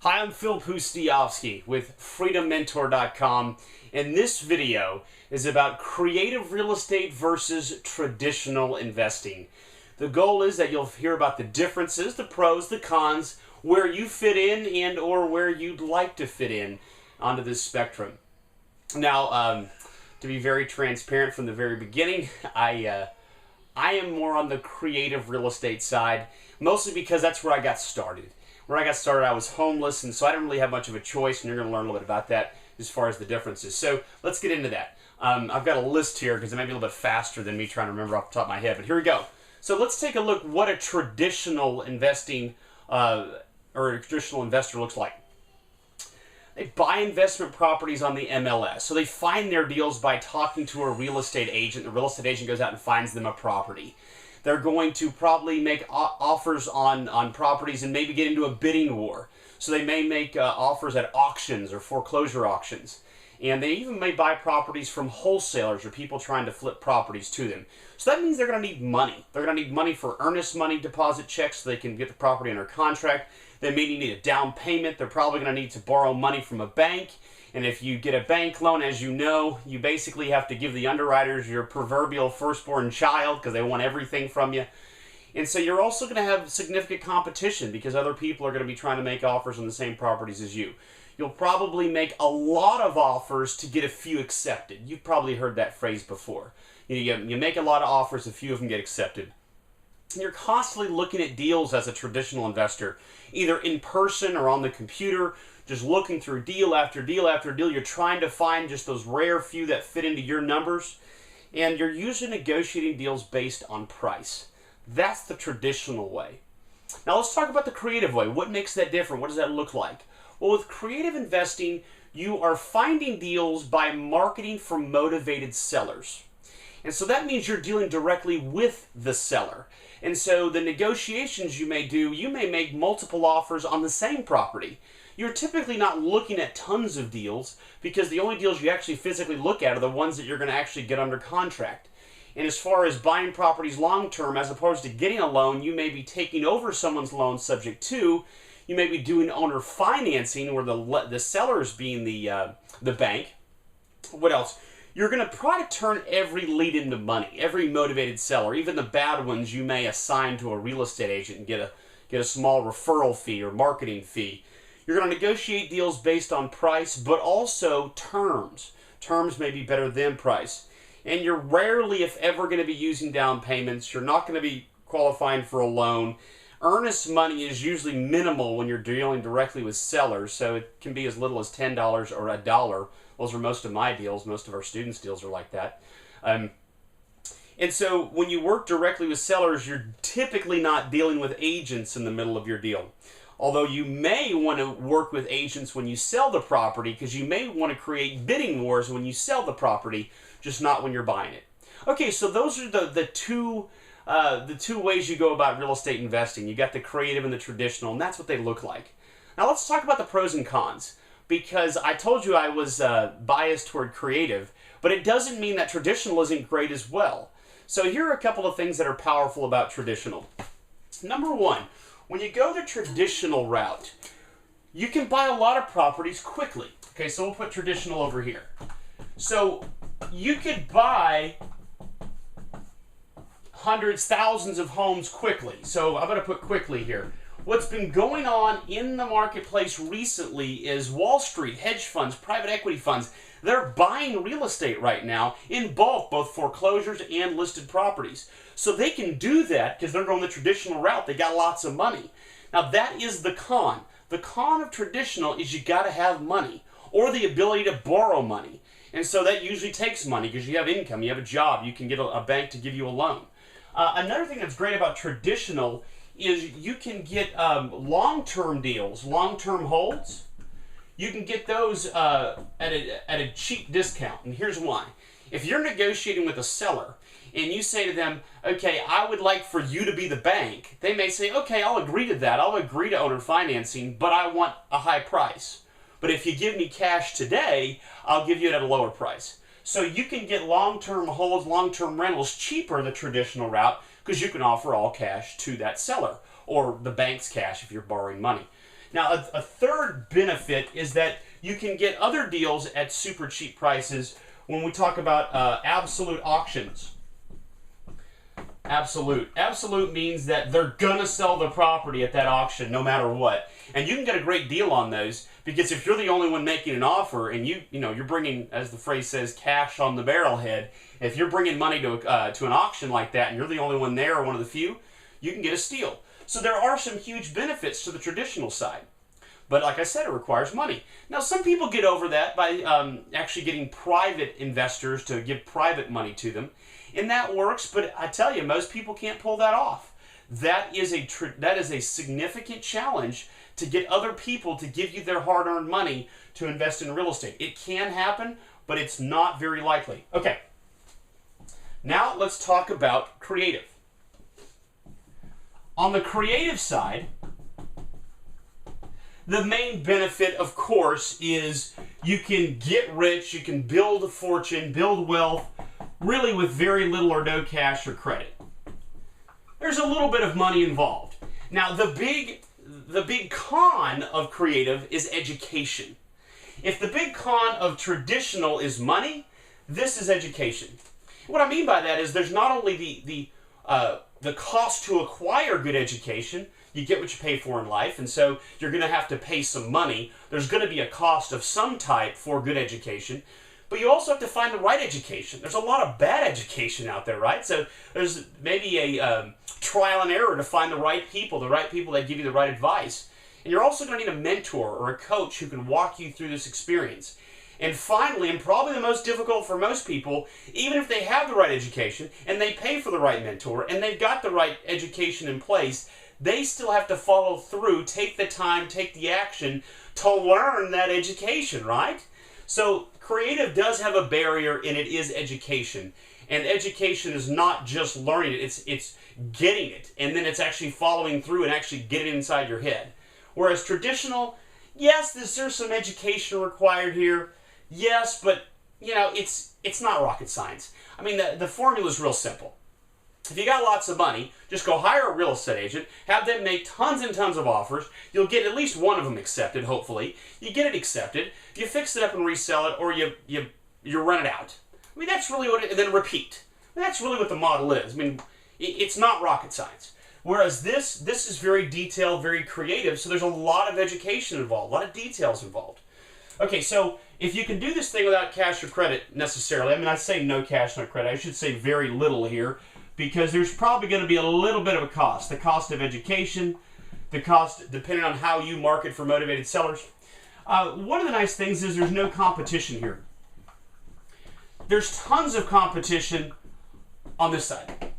Hi, I'm Phil Pustiowski with FreedomMentor.com, and this video is about creative real estate versus traditional investing. The goal is that you'll hear about the differences, the pros, the cons, where you fit in and or where you'd like to fit in onto this spectrum. Now, to be very transparent from the very beginning, I am more on the creative real estate side, mostly because that's where I got started. Where I got started, I was homeless, and so I didn't really have much of a choice, and you're going to learn a little bit about that as far as the differences. So let's get into that. I've got a list here because it may be a little bit faster than me trying to remember off the top of my head, but here we go. So let's take a look what a traditional investing or a traditional investor looks like. They buy investment properties on the MLS. So they find their deals by talking to a real estate agent. The real estate agent goes out and finds them a property. They're going to probably make offers on properties and maybe get into a bidding war. So they may make offers at auctions or foreclosure auctions. And they even may buy properties from wholesalers or people trying to flip properties to them. So that means they're going to need money. They're going to need money for earnest money deposit checks so they can get the property under contract. They may need a down payment. They're probably going to need to borrow money from a bank. And if you get a bank loan, as you know, you basically have to give the underwriters your proverbial firstborn child because they want everything from you. And so you're also going to have significant competition because other people are going to be trying to make offers on the same properties as you. You'll probably make a lot of offers to get a few accepted. You've probably heard that phrase before. You make a lot of offers, a few of them get accepted. And you're constantly looking at deals as a traditional investor, either in person or on the computer, just looking through deal after deal after deal. You're trying to find just those rare few that fit into your numbers. And you're usually negotiating deals based on price. That's the traditional way. Now let's talk about the creative way. What makes that different? What does that look like? Well, with creative investing, you are finding deals by marketing for motivated sellers. And so that means you're dealing directly with the seller. And so the negotiations you may do, you may make multiple offers on the same property. You're typically not looking at tons of deals because the only deals you actually physically look at are the ones that you're going to actually get under contract. And as far as buying properties long term, as opposed to getting a loan, you may be taking over someone's loan subject to. You may be doing owner financing where the seller's being the bank. What else? You're going to try to turn every lead into money, every motivated seller. Even the bad ones you may assign to a real estate agent and get a small referral fee or marketing fee. You're going to negotiate deals based on price, but also terms. Terms may be better than price. And you're rarely, if ever, going to be using down payments. You're not going to be qualifying for a loan. Earnest money is usually minimal when you're dealing directly with sellers, so it can be as little as $10 or $1. Those are most of my deals. Most of our students' deals are like that. And so when you work directly with sellers, you're typically not dealing with agents in the middle of your deal. Although you may want to work with agents when you sell the property because you may want to create bidding wars when you sell the property, just not when you're buying it. Okay, so those are the two ways you go about real estate investing. You got the creative and the traditional, and that's what they look like. Now let's talk about the pros and cons, because I told you I was biased toward creative, but it doesn't mean that traditional isn't great as well. So here are a couple of things that are powerful about traditional. Number one, when you go the traditional route, you can buy a lot of properties quickly. Okay, so we'll put traditional over here. So you could buy hundreds, thousands of homes quickly. So I'm going to put quickly here. What's been going on in the marketplace recently is Wall Street, hedge funds, private equity funds, they're buying real estate right now in bulk, both foreclosures and listed properties. So they can do that because they're going the traditional route. They got lots of money. Now that is the con. The con of traditional is you got to have money or the ability to borrow money. And so that usually takes money because you have income, you have a job, you can get a bank to give you a loan. Another thing that's great about traditional is you can get long-term deals, long-term holds. You can get those at a cheap discount, and here's why. If you're negotiating with a seller and you say to them, okay, I would like for you to be the bank, they may say, okay, I'll agree to that. I'll agree to owner financing, but I want a high price. But if you give me cash today, I'll give you it at a lower price. So you can get long-term holds, long-term rentals cheaper the traditional route because you can offer all cash to that seller or the bank's cash if you're borrowing money. Now, a third benefit is that you can get other deals at super cheap prices when we talk about absolute auctions. Absolute. Absolute means that they're going to sell the property at that auction no matter what. And you can get a great deal on those because if you're the only one making an offer and you're bringing, as the phrase says, cash on the barrelhead, if you're bringing money to an auction like that and you're the only one there or one of the few, you can get a steal. So there are some huge benefits to the traditional side. But like I said, it requires money. Now, some people get over that by actually getting private investors to give private money to them. And that works, but I tell you, most people can't pull that off. That is a significant challenge to get other people to give you their hard-earned money to invest in real estate. It can happen, but it's not very likely. Okay, now let's talk about creative. On the creative side, the main benefit, of course, is you can get rich, you can build a fortune, build wealth, really with very little or no cash or credit. There's a little bit of money involved. Now, the big con of creative is education. If the big con of traditional is money, this is education. What I mean by that is there's not only the cost to acquire good education. You get what you pay for in life, and so you're going to have to pay some money. There's going to be a cost of some type for good education, but you also have to find the right education. There's a lot of bad education out there, right? So there's maybe a trial and error to find the right people that give you the right advice. And you're also going to need a mentor or a coach who can walk you through this experience. And finally, and probably the most difficult for most people, even if they have the right education and they pay for the right mentor and they've got the right education in place, they still have to follow through, take the time, take the action to learn that education, right? So creative does have a barrier, and it is education. And education is not just learning it, it's getting it, and then it's actually following through and actually getting it inside your head. Whereas traditional, yes, there's some education required here, yes, but it's not rocket science. I mean, the formula is real simple. If you got lots of money, just go hire a real estate agent, have them make tons and tons of offers. You'll get at least one of them accepted, hopefully. You get it accepted, you fix it up and resell it, or you rent it out. I mean, that's really what it, and then repeat. That's really what the model is. I mean, it's not rocket science. Whereas this is very detailed, very creative, so there's a lot of education involved, a lot of details involved. Okay, so if you can do this thing without cash or credit necessarily, I mean, I say no cash, no credit. I should say very little here, because there's probably going to be a little bit of a cost. The cost of education, the cost depending on how you market for motivated sellers. One of the nice things is there's no competition here. There's tons of competition on this side.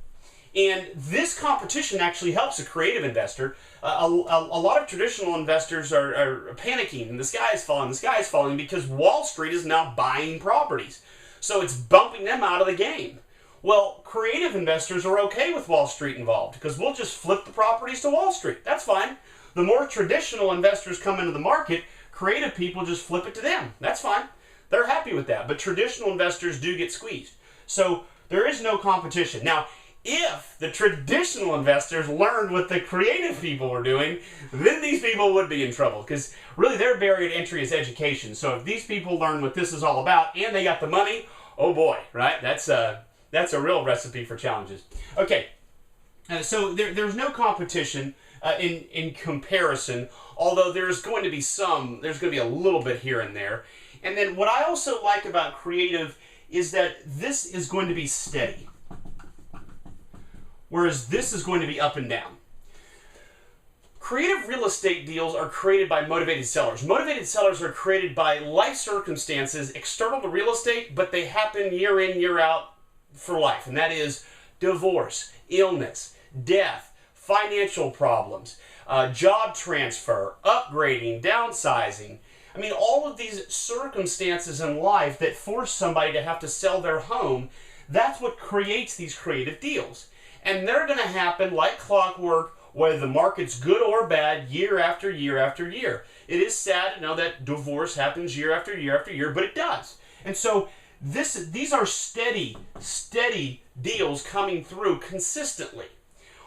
And this competition actually helps a creative investor. A lot of traditional investors are panicking, and the sky is falling because Wall Street is now buying properties. So it's bumping them out of the game. Well, creative investors are okay with Wall Street involved because we'll just flip the properties to Wall Street. That's fine. The more traditional investors come into the market, creative people just flip it to them. That's fine. They're happy with that. But traditional investors do get squeezed. So there is no competition. Now, if the traditional investors learned what the creative people were doing, then these people would be in trouble because really their barrier to entry is education. So if these people learn what this is all about and they got the money, oh boy, right? That's a real recipe for challenges. Okay, so there's no competition in comparison, although there's going to be a little bit here and there. And then what I also like about creative is that this is going to be steady, whereas this is going to be up and down. Creative real estate deals are created by motivated sellers. Motivated sellers are created by life circumstances external to real estate, but they happen year in, year out for life, and that is divorce, illness, death, financial problems, job transfer, upgrading, downsizing. I mean, all of these circumstances in life that force somebody to have to sell their home, that's what creates these creative deals. And they're going to happen like clockwork, whether the market's good or bad, year after year after year. It is sad to know that divorce happens year after year after year, but it does. And so these are steady deals coming through consistently.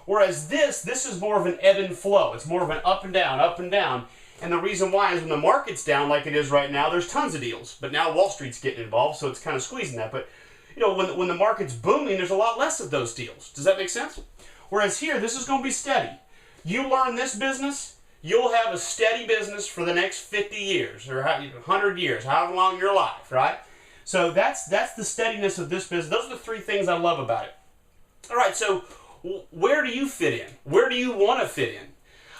Whereas this is more of an ebb and flow. It's more of an up and down, And the reason why is when the market's down like it is right now, there's tons of deals. But now Wall Street's getting involved, so it's kind of squeezing that. But you know, when the market's booming, there's a lot less of those deals. Does that make sense? Whereas here, this is going to be steady. You learn this business, you'll have a steady business for the next 50 years or 100 years, however long you're alive, right? So that's the steadiness of this business. Those are the three things I love about it. All right, so where do you fit in? Where do you want to fit in?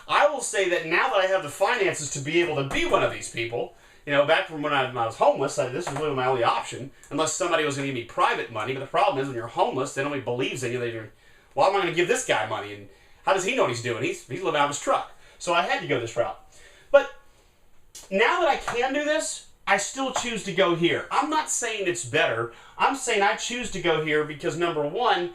I will say that now that I have the finances to be able to be one of these people, you know, back from when I was homeless, this was really my only option, unless somebody was going to give me private money. But the problem is when you're homeless, then nobody believes in you. Why am I going to give this guy money? And how does he know what he's doing? He's living out of his truck. So I had to go this route. But now that I can do this, I still choose to go here. I'm not saying it's better. I'm saying I choose to go here because, number one,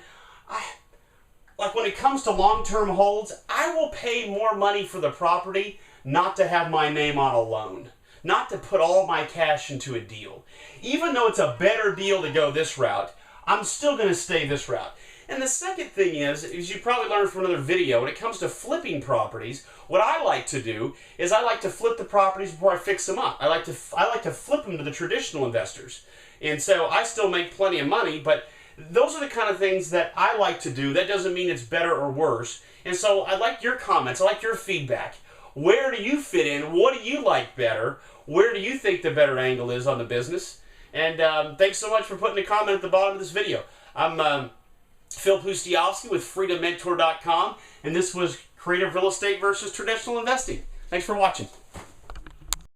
like when it comes to long-term holds, I will pay more money for the property not to have my name on a loan, not to put all my cash into a deal. Even though it's a better deal to go this route, I'm still going to stay this route. And the second thing is you probably learned from another video, when it comes to flipping properties, what I like to do is I like to flip the properties before I fix them up. I like to flip them to the traditional investors. And so I still make plenty of money, but those are the kind of things that I like to do. That doesn't mean it's better or worse. And so I like your comments. I like your feedback. Where do you fit in? What do you like better? Where do you think the better angle is on the business? And thanks so much for putting a comment at the bottom of this video. I'm Phil Pustiowski with FreedomMentor.com, and this was Creative Real Estate versus Traditional Investing. Thanks for watching.